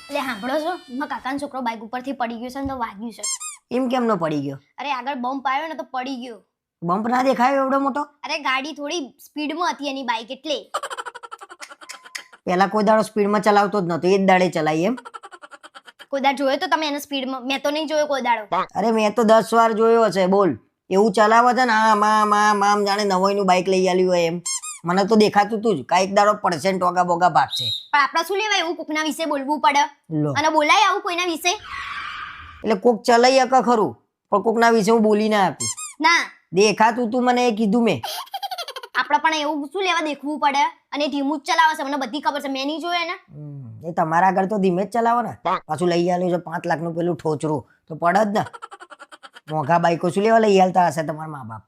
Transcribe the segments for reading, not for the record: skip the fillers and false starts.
એટલે સાંભળો છો, મારા કાકાનો છોકરો બાઇક ઉપરથી પડી ગયો છે ને તો વાગ્યું છે. એમ કેમ ન પડી ગયો? અરે આગળ બમ્પ આવ્યો ને તો પડી ગયો. બમ્પ ના દેખાયો એવડો મોટો? અરે ગાડી થોડી સ્પીડમાં હતી એની બાઇક એટલે. પેલા કોઈ દાડો સ્પીડમાં ચલાવતો જ નતો, એ જ દાડે ચલાવી એમ? કોઈ દાડ જોયો તો તમે એને સ્પીડમાં? મેં તો નહીં જોયો કોઈ દાડો. અરે મેં તો 10 વાર જોયો હશે. બોલ, એવું ચલાવે છે ને આમ જાણે નવાઈનું બાઇક લઈ આલ્યું હોય એમ. મને તો દેખાતું તું જ કાંઈક દાડો પડશે ને ટોગા બોગા ભાગશે. પણ આપણે શું લેવાય એવું કોકના વિશે બોલવું પડે? લો, અને બોલાય આવું કોઈના વિશે? એટલે કોક ચલાઈ શકે ખરું, પણ કોકના વિશે હું બોલી ના આપું. ના, દેખાતું તું મને, એ કીધું મેં. આપણે પણ એવું શું લેવા દેખવું પડે? અને ધીમું જ ચલાવે છે, મને બધી ખબર છે, મેં નહીં જોયે ને. એ તમારા આગળ તો ધીમે જ ચલાવો ને. પાછું લઈ આલ્યું છે 5 લાખનું પેલું ઠોચરું, તો પડે જ ને. મોંઘા બાઈકો શું લેવા લઈ આલતા હશે તમારા મા બાપ?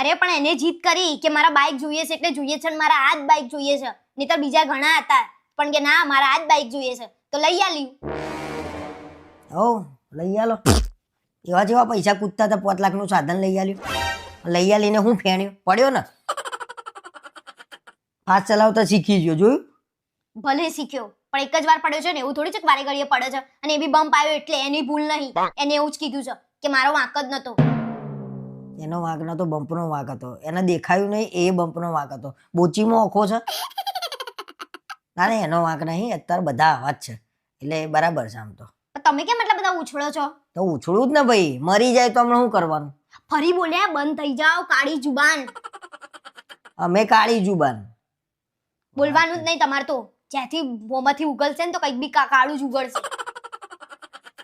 અરે પણ એને જીત કરી કે મારા બાઇક જોઈએ છે એટલે જોઈએ છે, ને મારા આ જ બાઇક જોઈએ છે. નહીતર બીજા ઘણા હતા પણ કે ના મારા આ જ બાઇક જોઈએ છે તો લઈ આલ્યું. હો, લઈ આલો. એવા જેવા પૈસા કૂદતા હતા 5 લાખનું સાધન લઈ આલ્યું. લઈ આલીને હું ફેણ્યો પડ્યો ને. ફાસ્ટ ચલાવતા શીખી ગયો, જોયું? ભલે શીખ્યો પણ એક જ વાર પડ્યો છે ને, એવું થોડી છે કે વારે ઘડીએ પડે છે. અને એ બી બમ્પ આવ્યો એટલે એની ભૂલ નહીં. એને એવું જ કીધું છે કે મારો વાંક જ નતો. એનો વાંક નતો, બમ્પનો વાંક હતો. એને દેખાયું નહીં, એ બમ્પનો વાંક હતો. બોચીમાં ઓખો છે. ના ના, એનો વાંક નહીં. અત્યારે બધા આવા જ છે એટલે બરાબર છે આમ તો. પણ તમે કેમ એટલા બધા ઉછળો છો? તો ઉછળું જ ને ભાઈ, મરી જાય તો હમણાં શું કરવાનું? ફરી બોલ્યા બંધ થઈ જાઓ, કાળી જુબાન. અમે કાળી જુબાન. બોલવાનું જ નહીં તમારે તો. જ્યાંથી મોંમાંથી ઉગલશે ને તો કંઈક બી કાળું જ ઉગળશે.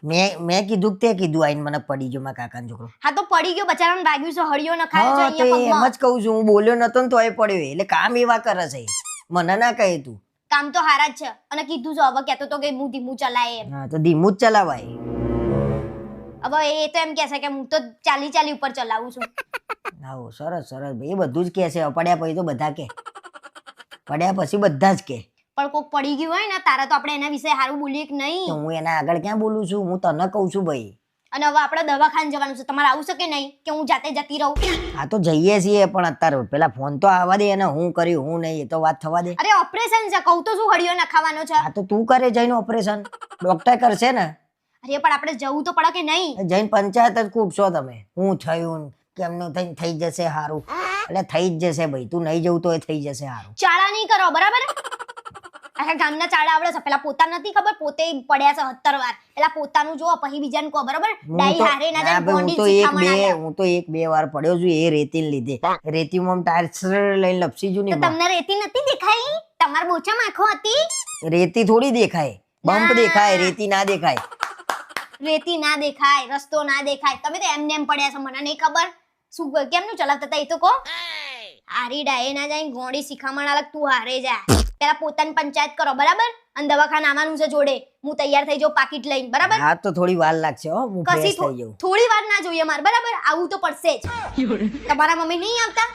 મેં કીધું કે તે કીધું આઈને મને પડી ગયો મારા કાકાનો છોકરો. હા તો પડી ગયો, બચારાને વાગ્યું છે, હળિયો નખાયો છે હા, તો અહીંયા એમ પગમાં. જ કહું છું, હું બોલ્યો નતો ને તોય પડ્યો. એટલે કામ એવા કરે છે, મને ના કહે તું. કામ તો હારા જ છે. અને કીધું છે હવે કહેતો તો કે હું ધીમું ચલાય એમ. હા, તો ધીમું જ ચલાવાય. હવે એ તો એમ કહેશે કે હું તો ચાલી ઉપર ચલાવું છું. આવો સરસ સરસ ભાઈ, એ બધું જ કહે છે. પડ્યા પછી તો બધા કે, પડ્યા પછી બધા જ કે. પણ કોક પડી ગયું હોય ને તારા તો આપણે એના વિશે સારું બોલીએ કે તો નહીં. હું એના આગળ ક્યાં બોલું છું? હું તને કહું છું ભાઈ. અને હવે આપણે દવાખાને જવાનું છે, તમારે આવું છે કે નહીં કે હું જાતે જતી રહું? હા તો જઈએ છીએ, પણ અત્યારે પેલા ફોન તો આવવા દે. અને હું કર્યું હું નહીં એ તો વાત થવા દે. અરે ઓપરેશન છે, કહું તો શું હળિયો નખાવાનો છે. હા તો તું કરે જઈને ઓપરેશન, ડોક્ટર કરશે ને. અરે પણ આપણે જવું તો પડે કે નહીં? જઈને પંચાયત જ કૂટશો તમે. હું થયું ને કેમનું થઈને થઈ જશે હારું. એટલે થઈ જ જશે ભાઈ, તું નહીં જવું તો એ થઈ જશે હારું. ચાળા નહીં કરો બરાબર? આખા ગામના ચાળા આવડે છે. પેલા પોતા નથી ખબર, પોતે પડ્યા છે 17 વાર. પેલા પોતાનું જો પછી બીજાનું કહો બરાબર. ડાઈ હારે ના જાય, બોન્ડી શીખામણ આલે. હું તો 1-2 વાર પડ્યો છું એ રેતીને લીધે. રેતીમાં ટાયર લઈને લપસી જુ તો ને. તમને રેતી નથી દેખાઈ? તમાર બોચામાં આંખો હતી? રેતી થોડી દેખાય, બમ્પ દેખાય, રેતી ના દેખાય. રેતી ના દેખાય, રસ્તો ના દેખાય. તમે તો એમને એમ પડ્યા છો, મને નહીં ખબર. શું કેમનું ચલાવતા હતા એ તો કહો. હારી ડાયે ના જાય, ગોળી શીખામણ અલગ, તું હારે જા. પેલા પોતાની પંચાયત કરો બરાબર. અને દવાખાને આવવાનું છે જોડે. હું તૈયાર થઈ જાઉં પાકીટ લઈને બરાબર. હા તો થોડી વાર લાગશે હો, હું કશી ફ્રેશ થઈ જાઉં. થોડી વાર ના જોઈએ મારે બરાબર. આવું તો પડશે જ. તમારા મમ્મી નહીં આવતા?